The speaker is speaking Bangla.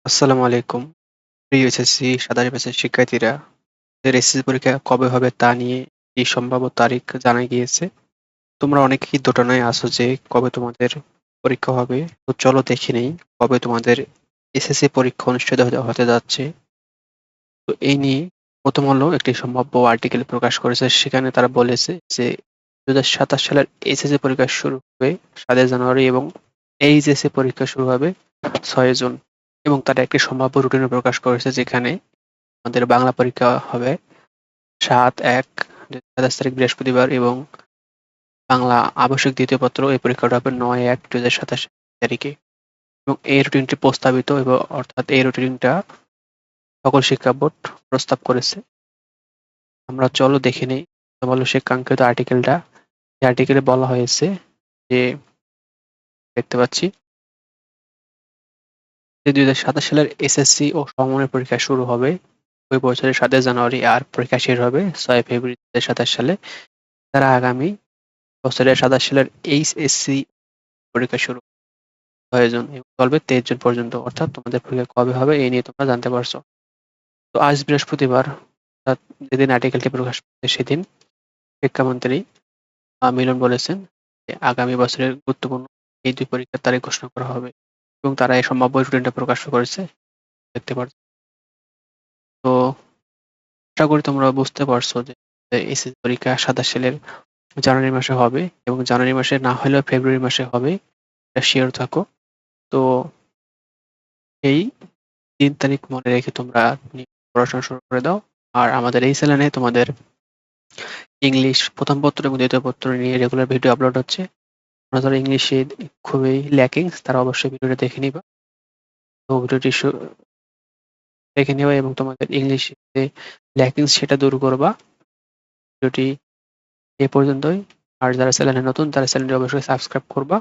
আসসালামু আলাইকুম। প্রিয় এসএসসি সাধারণ ব্যাচের শিক্ষার্থীরা, এদের এসএসসি পরীক্ষা কবে হবে তা নিয়ে এই সম্ভাব্য তারিখ জানা গিয়েছে। তোমরা অনেকেই দোটানায় আছো যে কবে তোমাদের পরীক্ষা হবে। তো চলো দেখে নেই কবে তোমাদের এসএসসি পরীক্ষা অনুষ্ঠিত হতে হতে যাচ্ছে। তো এই নিয়ে প্রথম আলো একটি সম্ভাব্য আর্টিকেল প্রকাশ করেছে। সেখানে তারা বলেছে যে ২০২৭ সালের এসএসসি পরীক্ষা শুরু হবে ৭ জানুয়ারি এবং এইচএসসি পরীক্ষা শুরু হবে ৬ জুন। এবং তারা একটি সম্ভাব্য রুটিনও প্রকাশ করেছে যেখানে আমাদের বাংলা পরীক্ষা হবে ৭/১/২০২৭ তারিখ বৃহস্পতিবার এবং বাংলা আবশ্যিক দ্বিতীয় পত্র এই পরীক্ষাটা হবে ৯/১/২০২৭ তারিখে। এবং এই রুটিনটি প্রস্তাবিত এবং অর্থাৎ এই রুটিনটা সকল শিক্ষা বোর্ড প্রস্তাব করেছে। আমরা চলো দেখে নেই বলো সে কাঙ্ক্ষিত আর্টিকেলটা। এই আর্টিকেলে বলা হয়েছে যে দেখতে পাচ্ছি যে ২০২৭ সালের এসএসসি ও সমমানের পরীক্ষা শুরু হবে ওই বছরের ৭ জানুয়ারি আর পরীক্ষা শেষ হবে ৬ ফেব্রুয়ারি ২০২৭ সালে। তারা আগামী বছরের ২৭ সালের এইচএসসি পরীক্ষা শুরু আয়োজন এবং চলবে ২৩ জুন পর্যন্ত। অর্থাৎ তোমাদের পরীক্ষা কবে হবে এই নিয়ে তোমরা জানতে পারছো। তো আজ বৃহস্পতিবার অর্থাৎ যেদিন আর্টিকেলটি প্রকাশ পেয়েছে সেদিন শিক্ষামন্ত্রী মিলন বলেছেন যে আগামী বছরের গুরুত্বপূর্ণ এই ২ পরীক্ষার তারিখ ঘোষণা করা হবে এবং তারা এই সম্ভাব্য রুটিনটা প্রকাশ করেছে দেখতে পাচ্ছ। তো আশা করি তোমরা বুঝতে পারছো যে এসএসসি পরীক্ষা ২৭ সালের জানুয়ারি মাসে হবে এবং জানুয়ারি মাসে না হলেও ফেব্রুয়ারি মাসে হবে। এটা শিওর থাকো। তো এই ৩ তারিখ মনে রেখে তোমরা পড়াশোনা শুরু করে দাও। আর আমাদের এই চ্যানেলে তোমাদের ইংলিশ ১ম পত্র এবং ২য় পত্র নিয়ে রেগুলার ভিডিও আপলোড হচ্ছে। তোমরা যারা ইংলিশে খুবই ল্যাকিং তারা অবশ্যই ভিডিওটা দেখে নিবা। তো ভিডিওটি দেখে নিবা এবং তোমাদের ইংলিশে যে ল্যাকিংস সেটা দূর করবা। ভিডিওটি এ পর্যন্তই। আর যারা চ্যানেলে নতুন তারা চ্যানেলটি অবশ্যই সাবস্ক্রাইব করবা।